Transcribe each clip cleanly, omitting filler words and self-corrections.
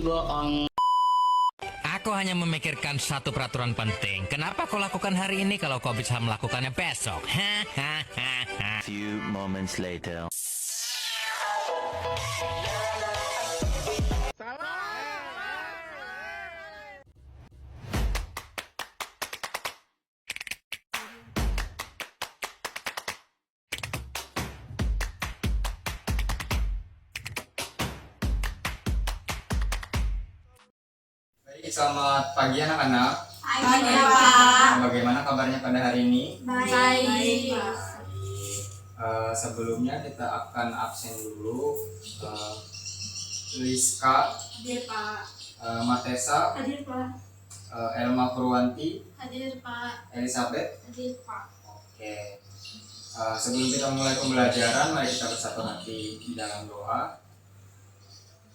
Aku hanya memikirkan satu peraturan penting. Kenapa kau lakukan hari ini kalau kau bisa melakukannya besok? Hahaha. Few moments later. Baik, selamat pagi anak-anak. Pagi, Pak. Bagaimana kabarnya pada hari ini? Baik. Sebelumnya kita akan absen dulu. Liska, Hadir, Pak. Matesa, Hadir, Pak. Elma Purwanti, Hadir, Pak. Elizabeth. Hadir, Pak. Oke. Sebelum kita mulai pembelajaran, mari kita bersatu hati di dalam doa.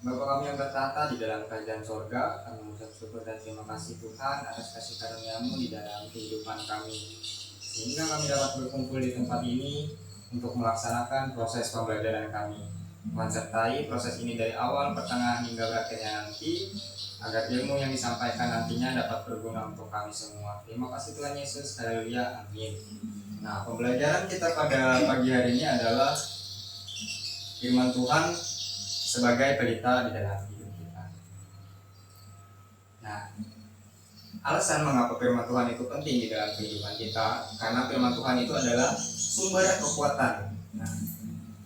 Bapa kami yang bertata di dalam kerajaan sorga, kami mengucap syukur dan terima kasih Tuhan atas kasih karunia-Mu di dalam kehidupan kami, sehingga kami dapat berkumpul di tempat ini untuk melaksanakan proses pembelajaran kami. Tuhan sertai proses ini dari awal, pertengahan hingga berakhirnya nanti, agar ilmu yang disampaikan nantinya dapat berguna untuk kami semua. Terima kasih Tuhan Yesus, haleluya, amin. Nah, pembelajaran kita pada pagi hari ini adalah firman Tuhan sebagai pelita di dalam hidup kita. Nah, alasan mengapa firman Tuhan itu penting di dalam kehidupan kita, karena firman Tuhan itu adalah sumber kekuatan. Nah,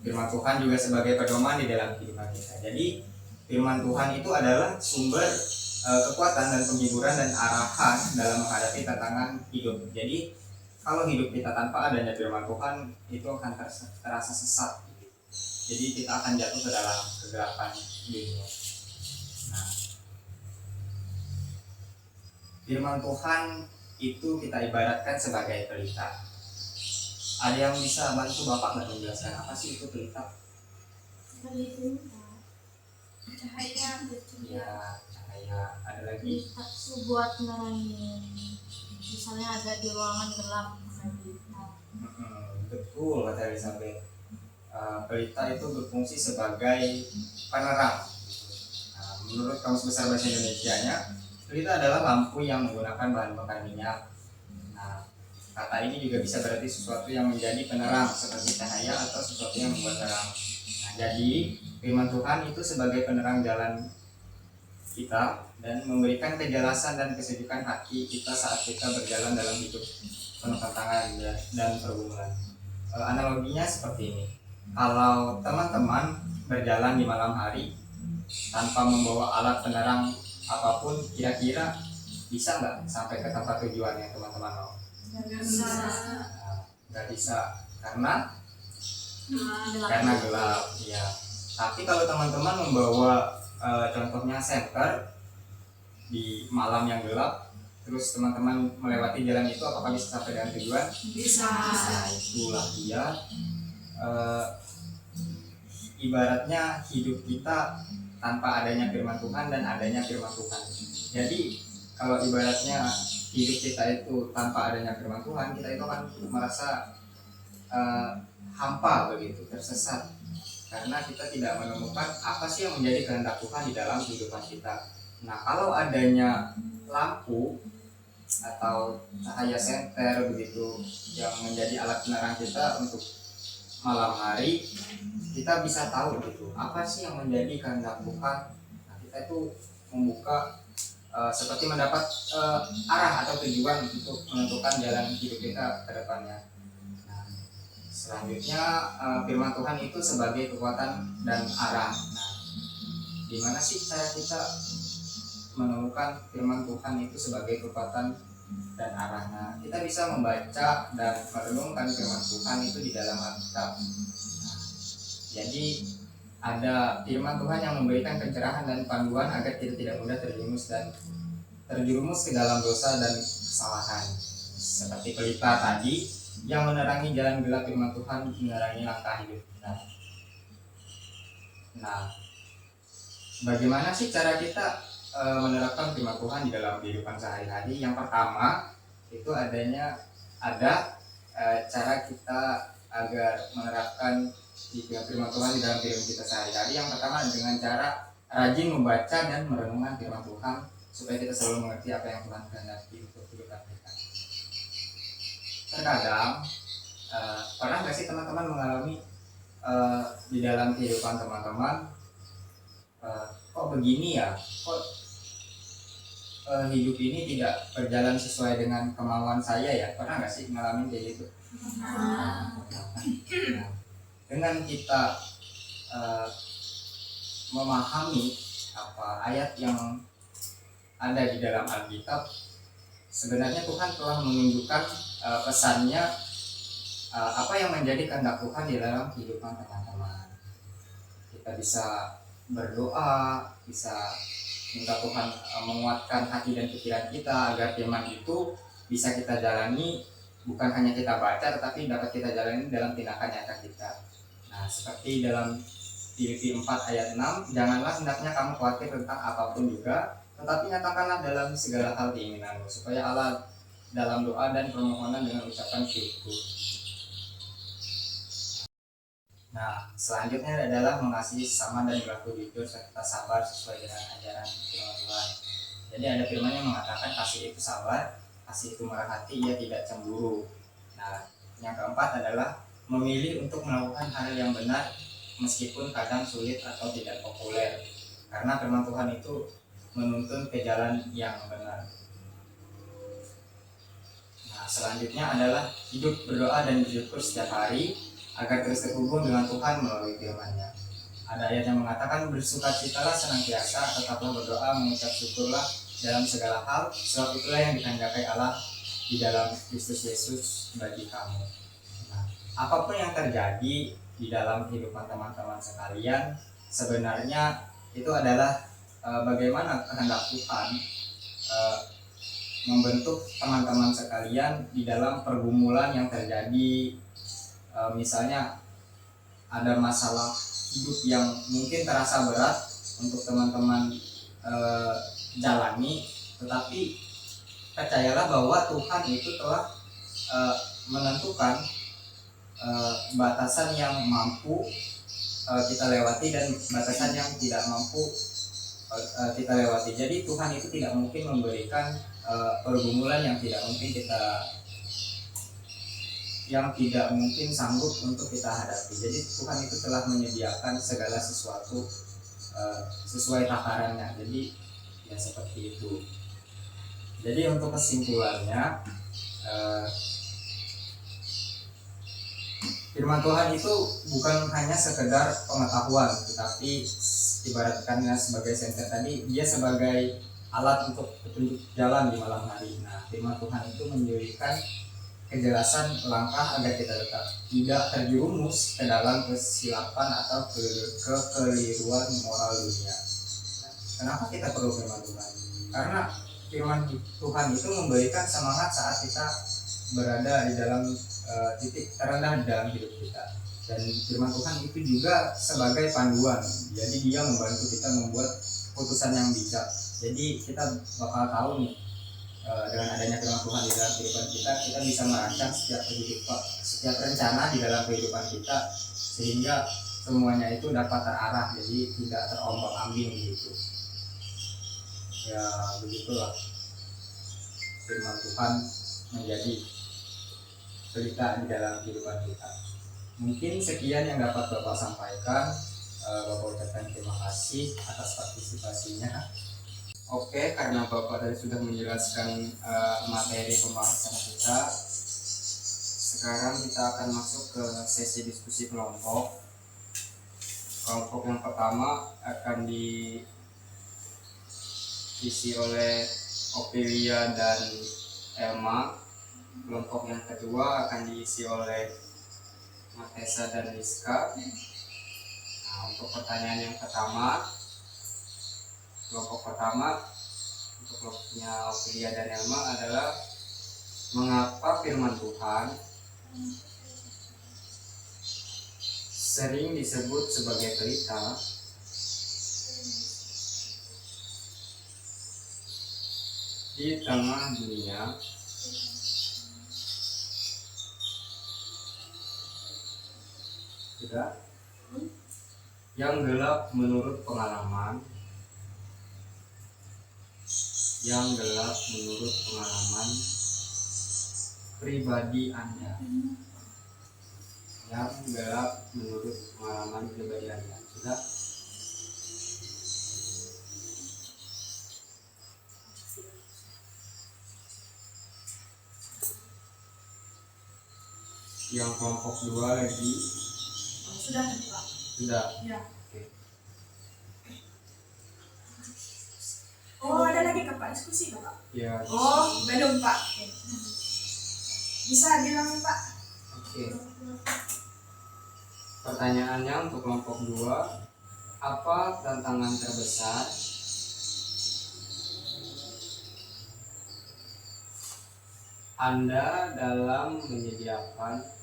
firman Tuhan juga sebagai pedoman di dalam kehidupan kita. Jadi, firman Tuhan itu adalah sumber kekuatan dan penghiburan dan arahan dalam menghadapi tantangan hidup. Jadi, kalau hidup kita tanpa adanya firman Tuhan, itu akan terasa sesat. Jadi kita akan jatuh ke dalam kegelapan dunia. Nah, firman Tuhan itu kita ibaratkan sebagai pelita. Ada yang bisa bantu Bapak nggak menjelaskan apa sih itu pelita? Cahaya. Ya, cahaya. Ada lagi? Buat nerangi. Misalnya ada di ruangan gelap. Betul kata Elizabeth. Pelita itu berfungsi sebagai penerang. Nah, menurut Kamus Besar Bahasa Indonesianya, pelita adalah lampu yang menggunakan bahan bakar minyak. Nah, kata ini juga bisa berarti sesuatu yang menjadi penerang seperti cahaya atau sesuatu yang membuat terang. Nah, jadi firman Tuhan itu sebagai penerang jalan kita dan memberikan kejelasan dan kesejukan hati kita saat kita berjalan dalam hidup penuh tantangan dan pergumulan. Analoginya seperti ini. Kalau teman-teman berjalan di malam hari tanpa membawa alat penerang apapun, kira-kira bisa nggak sampai ke tempat tujuannya teman-teman mau? Nggak bisa karena gelap. Ya. Tapi kalau teman-teman membawa contohnya senter di malam yang gelap, terus teman-teman melewati jalan itu, apakah bisa sampai dengan tujuan? Bisa. Nah, itulah dia. Ibaratnya hidup kita tanpa adanya firman Tuhan dan adanya firman Tuhan. Jadi kalau ibaratnya hidup kita itu tanpa adanya firman Tuhan, kita itu akan merasa hampa begitu, tersesat, karena kita tidak menemukan apa sih yang menjadi kehendak Tuhan di dalam kehidupan kita. Nah, kalau adanya lampu atau cahaya senter begitu yang menjadi alat penerang kita untuk malam hari, kita bisa tahu gitu apa sih yang menjadi kehendak Tuhan. Nah, kita itu membuka seperti mendapat arah atau tujuan untuk menentukan jalan hidup kita ke depannya. Nah, selanjutnya firman Tuhan itu sebagai kekuatan dan arah. Nah, gimana sih cara kita menemukan firman Tuhan itu sebagai kekuatan dan arahnya? Kita bisa membaca dan merenungkan firman Tuhan itu di dalam Alkitab. Jadi ada firman Tuhan yang memberikan pencerahan dan panduan agar kita tidak mudah terjerumus ke dalam dosa dan kesalahan. Seperti pelita tadi yang menerangi jalan gelap, firman Tuhan menerangi langkah hidup kita. Nah, bagaimana sih cara kita menerapkan firman Tuhan di dalam kehidupan sehari-hari? Yang pertama itu ada cara kita agar menerapkan firman Tuhan di dalam kehidupan kita sehari-hari. Yang pertama dengan cara rajin membaca dan merenungkan firman Tuhan supaya kita selalu mengerti apa yang Tuhan kehendaki untuk kehidupan kita. Terkadang pernah nggak sih teman-teman mengalami di dalam kehidupan teman-teman, kok begini ya, kok hidup ini tidak berjalan sesuai dengan kemauan saya ya? Pernah nggak sih ngalamin kayak gitu? Nah, dengan kita memahami apa ayat yang ada di dalam Alkitab, sebenarnya Tuhan telah menunjukkan pesannya, apa yang menjadi kehendak Tuhan di dalam kehidupan teman-teman. Kita bisa berdoa, bisa minta Tuhan menguatkan hati dan pikiran kita agar firman itu bisa kita jalani, bukan hanya kita baca tetapi dapat kita jalani dalam tindakan nyata kita. Nah, seperti dalam Filipi 4 ayat 6, janganlah hendaknya kamu khawatir tentang apapun juga, tetapi nyatakanlah dalam segala hal keinginanmu, supaya Allah dalam doa dan permohonan dengan ucapan syukur. Nah, selanjutnya adalah mengasihi sesama dan berlaku jujur serta sabar sesuai dengan ajaran firman Tuhan. Jadi ada firman yang mengatakan kasih itu sabar, kasih itu murah hati, ia tidak cemburu. Nah, yang keempat adalah memilih untuk melakukan hal yang benar meskipun kadang sulit atau tidak populer, karena firman Tuhan itu menuntun ke jalan yang benar. Nah, selanjutnya adalah hidup berdoa dan bersyukur setiap hari agar terus terhubung dengan Tuhan melalui firman-Nya. Ada ayat yang mengatakan bersukacitalah senantiasa, tetaplah berdoa, mengucap syukurlah dalam segala hal, sebab itulah yang dikehendaki Allah di dalam Kristus Yesus bagi kamu. Nah, apapun yang terjadi di dalam kehidupan teman-teman sekalian, sebenarnya itu adalah bagaimana kehendak Tuhan membentuk teman-teman sekalian di dalam pergumulan yang terjadi. Misalnya ada masalah hidup yang mungkin terasa berat untuk teman-teman jalani, tetapi percayalah bahwa Tuhan itu telah menentukan batasan yang mampu kita lewati dan batasan yang tidak mampu kita lewati. Jadi Tuhan itu tidak mungkin memberikan pergumulan yang tidak mungkin sanggup untuk kita hadapi. Jadi Tuhan itu telah menyediakan segala sesuatu sesuai takarannya. Jadi ya seperti itu. Jadi untuk kesimpulannya, firman Tuhan itu bukan hanya sekedar pengetahuan, tetapi ibaratkannya sebagai senter tadi, dia sebagai alat untuk petunjuk jalan di malam hari. Nah, firman Tuhan itu memberikan kejelasan langkah agar kita tetap tidak terjerumus ke dalam kesilapan atau kekeliruan moral dunia. Nah, kenapa kita perlu firman Tuhan? Karena firman Tuhan itu memberikan semangat saat kita berada di dalam titik terendah di dalam hidup kita. Dan firman Tuhan itu juga sebagai panduan. Jadi dia membantu kita membuat keputusan yang bijak. Jadi kita bakal tahu nih, dengan adanya firman Tuhan di dalam kehidupan kita, kita bisa merancang setiap rencana di dalam kehidupan kita sehingga semuanya itu dapat terarah, jadi tidak terombang-ambing gitu. Ya begitulah firman Tuhan menjadi cerita di dalam kehidupan kita. Mungkin sekian yang dapat Bapak sampaikan. Bapak ucapkan terima kasih atas partisipasinya. Oke, karena Bapak tadi sudah menjelaskan materi pembahasan kita, sekarang kita akan masuk ke sesi diskusi kelompok. Kelompok yang pertama akan diisi oleh Opilia dan Elma. Kelompok yang kedua akan diisi oleh Matesa dan Rizka. Nah, untuk pertanyaan yang pertama, kelompok pertama untuk kelompoknya Opilia dan Elma adalah mengapa firman Tuhan sering disebut sebagai pelita di tengah dunia yang gelap menurut pengalaman yang gelap menurut pengalaman pribadi Anda. Yang gelap menurut pengalaman pribadi Anda. Sudah? Yang kelompok 2 lagi. Sudah Pak. Sudah. Ya. Oke. Oh, ada lagi ke Pak diskusi ke Pak? Ya. Oh, belum Pak. Oke. Bisa bilangin Pak? Oke. Pertanyaannya untuk kelompok 2, apa tantangan terbesar Anda dalam menyediakan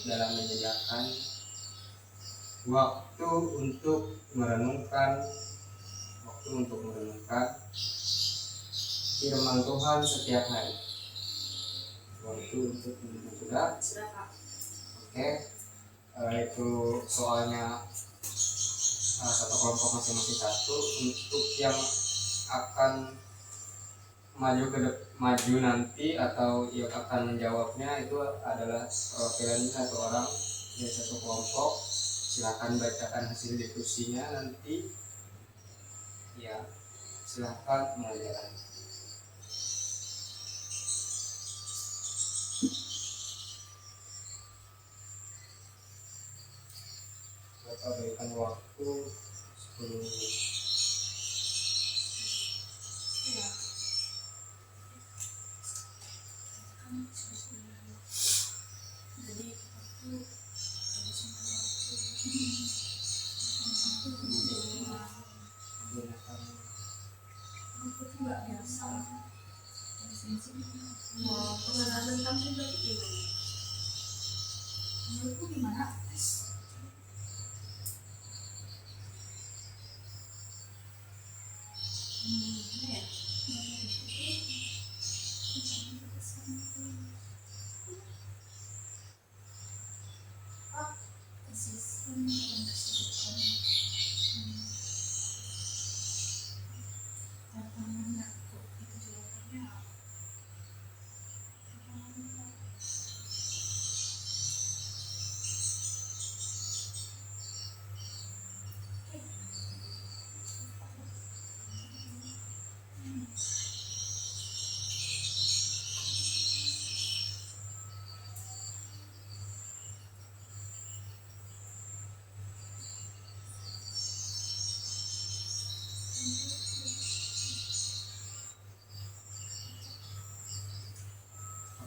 dalam menyediakan waktu untuk merenungkan firman Tuhan setiap hari. Waktu untuk merenungkan. Sudah? Sudah Pak. Oke. Itu soalnya satu kelompok masing-masing satu. Untuk yang akan maju nanti atau yang akan menjawabnya itu adalah perwakilan satu orang dari satu kelompok. Silakan bacakan hasil diskusinya nanti. Ya, silakan mengajarkan. Bapak berikan waktu 10 menit. Iya. Jadi aku harus aku tuh nggak biasa. Mau pengalaman kamu berarti gimana? Menurutku gimana? Ya.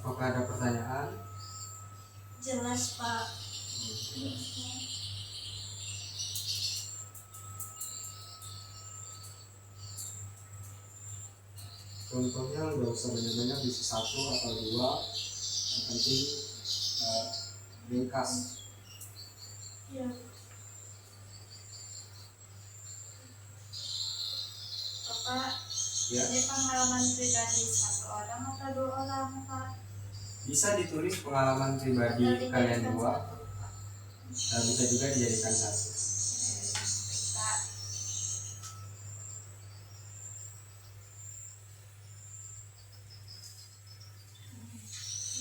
Apakah ada pertanyaan? Jelas Pak. Contohnya nggak usah banyak-banyak, bisa 1 atau 2, yang penting ringkas. Ya. Bapak, Ya, ini pengalaman pribadi satu orang atau 2 orang Pak? bisa ditulis pengalaman pribadi Atau kalian dijadikan 2, satu, Pak? dan bisa juga dijadikan 1. Pak.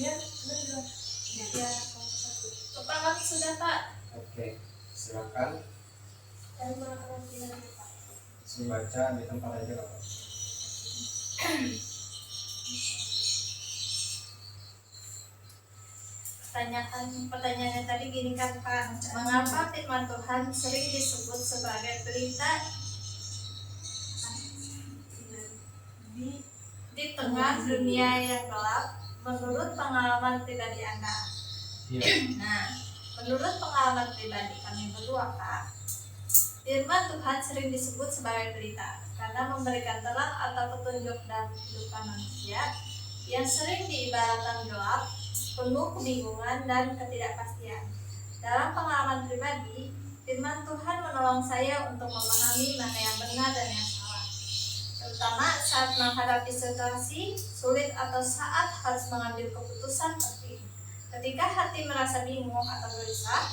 Ya, sudah. Ya, satu. Bapak sudah Pak. Oke, silakan. Dan melakukan pilihan Pak. Saya baca di tempat aja Pak. Pertanyaannya tadi gini kan Pak, mengapa firman Tuhan sering disebut sebagai berita di tengah dunia yang gelap menurut pengalaman pribadi Anda? Iya. Nah, menurut pengalaman pribadi kami berdua Pak, firman Tuhan sering disebut sebagai berita karena memberikan terang atau petunjuk dalam kehidupan manusia yang sering diibaratkan gelap, penuh kebingungan dan ketidakpastian. Dalam pengalaman pribadi, firman Tuhan menolong saya untuk memahami mana yang benar dan yang salah, terutama saat menghadapi situasi sulit atau saat harus mengambil keputusan penting. Ketika hati merasa bingung atau gelisah,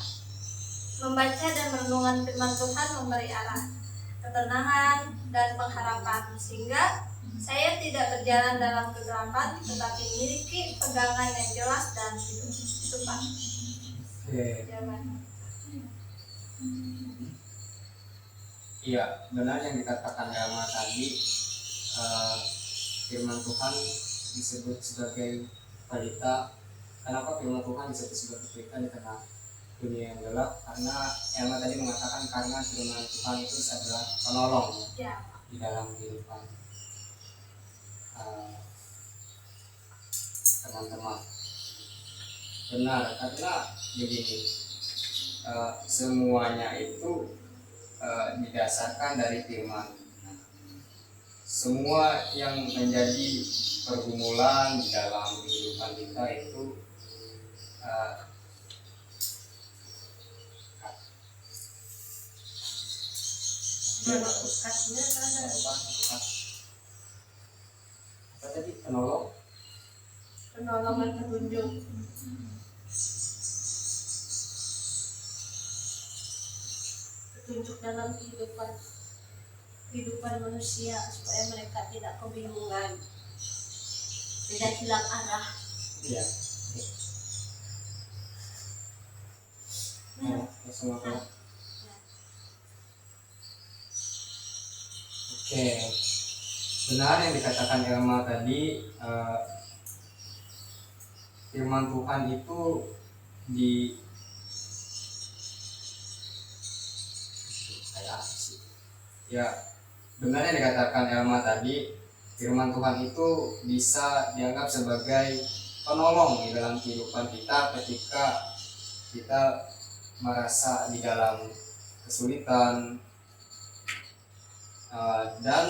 membaca dan merenungkan firman Tuhan memberi arah. ketenangan, dan pengharapan, sehingga saya tidak berjalan dalam kegelapan tetapi memiliki pegangan yang jelas dan hidup. Itu Pak Oke. jawabannya. Iya, benar yang dikatakan Elma tadi. Firman Tuhan disebut sebagai pelita. Kenapa firman Tuhan disebut sebagai pelita di tengah dunia yang gelap? Karena Elma tadi mengatakan karena firman Tuhan itu adalah penolong Ya, di dalam kehidupan teman-teman. Benar, karena begini, semuanya itu didasarkan dari firman. Semua yang menjadi pergumulan di dalam kehidupan kita itu apa tadi, penolong. penolongan petunjuk. Petunjuk dalam kehidupan manusia supaya mereka tidak kebingungan, tidak hilang arah. Iya. Semoga. Oke, benar yang dikatakan Elma tadi. Firman Tuhan itu di ya, benar yang dikatakan Elma tadi. Firman Tuhan itu bisa dianggap sebagai penolong di dalam kehidupan kita ketika kita merasa di dalam kesulitan, dan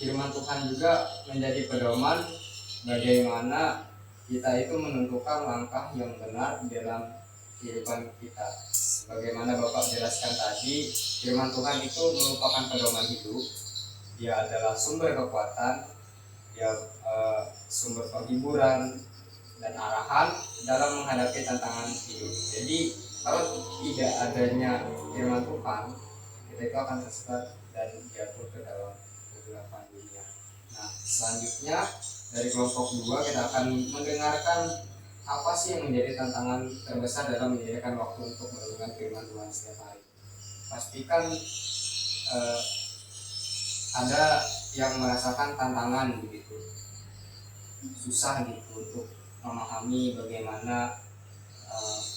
firman Tuhan juga menjadi pedoman bagaimana kita itu menentukan langkah yang benar di dalam kehidupan kita. Sebagaimana Bapak jelaskan tadi, firman Tuhan itu merupakan pedoman hidup. Dia adalah sumber kekuatan, dia sumber penghiburan dan arahan dalam menghadapi tantangan hidup. Jadi kalau tidak adanya firman Tuhan, kita itu akan tersesat dan jatuh ke dalam kegelapan dunia. Nah, selanjutnya dari kelompok 2 kita akan mendengarkan apa sih yang menjadi tantangan terbesar dalam menyediakan waktu untuk merenungkan firman Tuhan setiap hari. Pastikan ada yang merasakan tantangan begitu, susah gitu untuk memahami bagaimana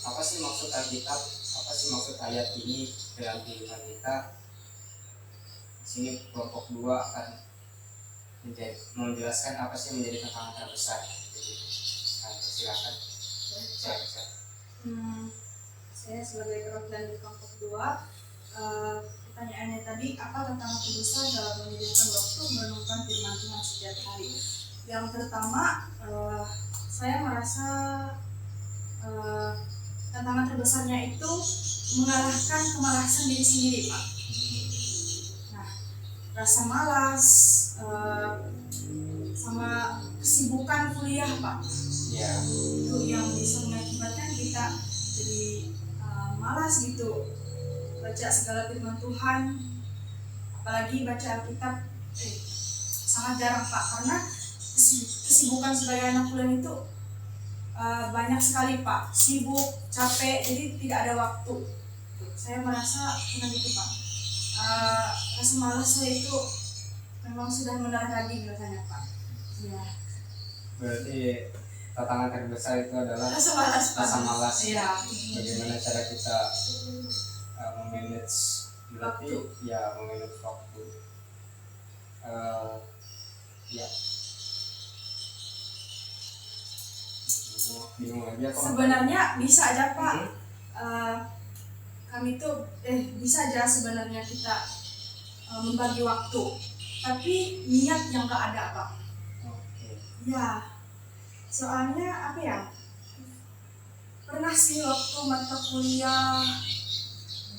apa sih maksud Alkitab, apa sih maksud ayat ini dalam kehidupan kita. Di sini kelompok 2 akan menjelaskan apa sih menjadi tantangan terbesar. Silakan. Saya sebagai perwakilan di kelompok 2, pertanyaannya tadi, apa tantangan terbesar dalam menyediakan waktu merenungkan firman Tuhan setiap hari? Yang pertama, saya merasa tantangan terbesarnya itu mengalahkan kemalasan diri sendiri, Pak. Nah, rasa malas sama kesibukan kuliah, Pak, Ya. itu yang bisa mengakibatkan kita jadi malas gitu baca segala firman Tuhan, apalagi baca Alkitab sangat jarang, Pak, karena kesibukan sebagai anak kuliah itu banyak sekali, Pak, sibuk, capek, jadi tidak ada waktu. Saya merasa begitu, Pak. Rasa malas saya itu memang sudah mendarah daging rasanya, Pak. Ya. Berarti tantangan terbesar itu adalah Rasa malas, Pak. rasa malas. Iya. Bagaimana cara kita memanage, berarti Waktu. ya memanage waktu. Ya. Bingung lagi aku. Sebenarnya bisa aja, Pak. Kami tuh bisa aja sebenarnya kita membagi waktu, tapi niat yang gak ada, Pak. Oke. Ya, soalnya apa ya, pernah sih waktu mata kuliah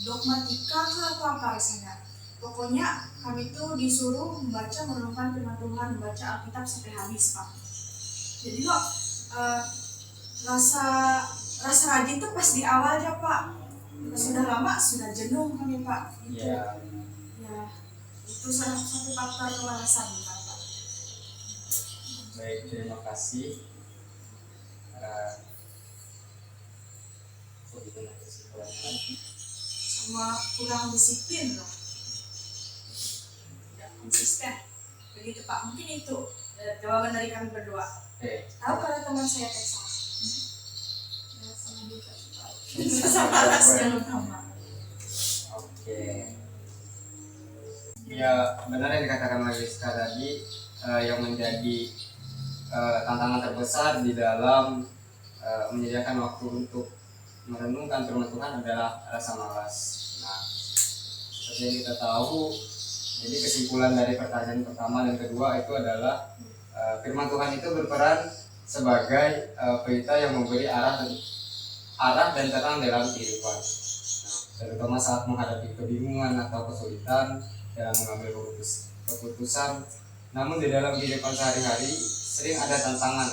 dogmatika atau apa rasanya, pokoknya kami tuh disuruh membaca merenungkan firman Tuhan, membaca Alkitab sampai habis, Pak. Jadi kok rasa rajin tuh pas di awal aja, Pak. Sudah lama sudah jenuh kami, Pak. Gitu. Ya. Ya. Itu salah satu faktor kemalasan Bapak. Baik, terima kasih. Begitu kesimpulannya. Sama kurang disiplin lah, tidak konsisten. Begitu Pak, mungkin itu jawaban dari kami berdua. Oke. Tahu kalau teman saya Teksa? Ya, sama juga Pak. Sama yang utama. Oke. Ya, benar yang dikatakan Magiska tadi, yang menjadi tantangan terbesar di dalam menyediakan waktu untuk merenungkan firman Tuhan adalah rasa malas. Nah, seperti yang kita tahu, jadi kesimpulan dari pertanyaan pertama dan kedua itu adalah firman Tuhan itu berperan sebagai pelita yang memberi arah dan terang dalam kehidupan. Nah, terutama saat menghadapi kebingungan atau kesulitan dalam mengambil keputusan. Namun di dalam kehidupan sehari-hari sering ada tantangan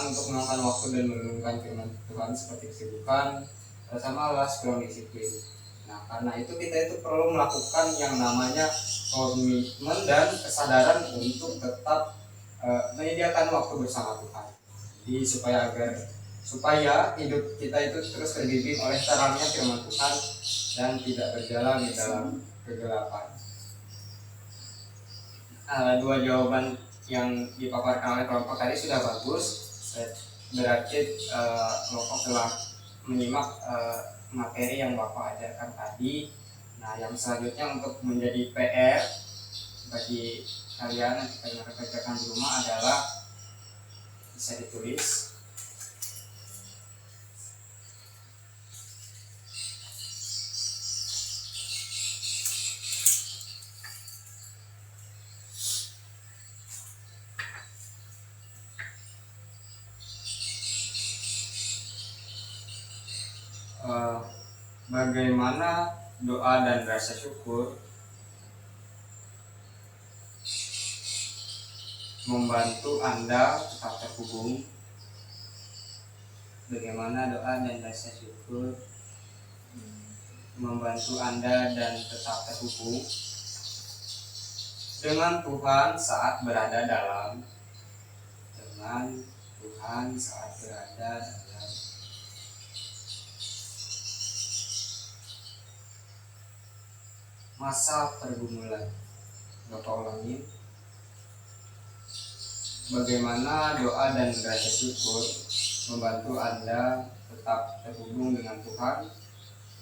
untuk meluangkan waktu dan merenungkan firman Tuhan seperti kesibukan, rasa malas, kurang disiplin. Nah, karena itu kita itu perlu melakukan yang namanya komitmen dan kesadaran untuk tetap menyediakan waktu bersama Tuhan. Jadi supaya hidup kita itu terus terbimbing oleh terangnya firman Tuhan dan tidak berjalan di dalam kegelapan. Dua jawaban yang dipaparkan oleh kelompok tadi sudah bagus. Berarti kelompok telah menyimak materi yang Bapak ajarkan tadi. Nah, yang selanjutnya untuk menjadi PR bagi kalian yang kita kerjakan di rumah adalah bisa ditulis. Bagaimana doa dan rasa syukur membantu Anda tetap terhubung. Bagaimana doa dan rasa syukur membantu Anda dan tetap terhubung dengan Tuhan saat berada dalam masa pergumulan. Bapak ulangi. Bagaimana doa dan rasa syukur membantu Anda tetap terhubung dengan Tuhan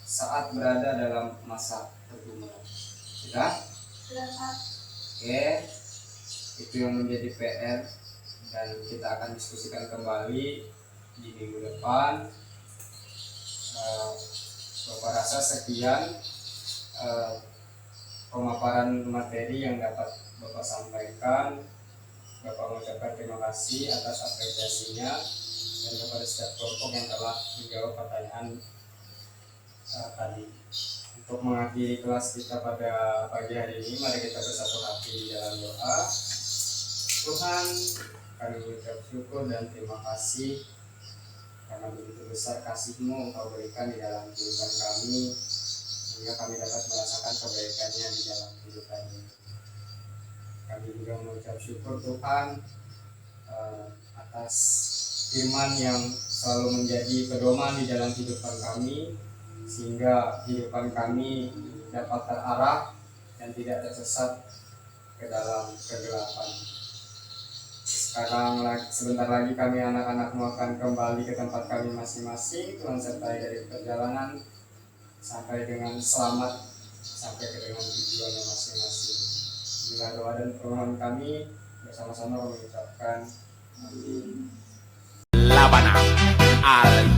saat berada dalam masa pergumulan. Sudah? Sudah Pak. Oke. Itu yang menjadi PR dan kita akan diskusikan kembali di minggu depan. Bapak rasa sekian pemaparan materi yang dapat Bapak sampaikan. Bapak mengucapkan terima kasih atas apresiasinya dan kepada setiap kelompok yang telah menjawab pertanyaan tadi. Untuk mengakhiri kelas kita pada pagi hari ini, mari kita bersatu hati di dalam doa. Tuhan, kami mengucap syukur dan terima kasih karena begitu besar kasih-Mu Engkau berikan di dalam kehidupan kami, sehingga kami dapat merasakan kebaikannya di dalam kehidupan ini. Kami juga mengucap syukur Tuhan atas firman yang selalu menjadi pedoman di dalam kehidupan kami, sehingga kehidupan kami dapat terarah dan tidak tersesat ke dalam kegelapan. Sekarang sebentar lagi kami anak-anak-Mu akan kembali ke tempat kami masing-masing. Tuhan sertai dari perjalanan sampai dengan selamat, sampai ke dengan tujuannya masing-masing. Inilah doa dan permohonan kami, bersama-sama kami ucapkan amin. Labana al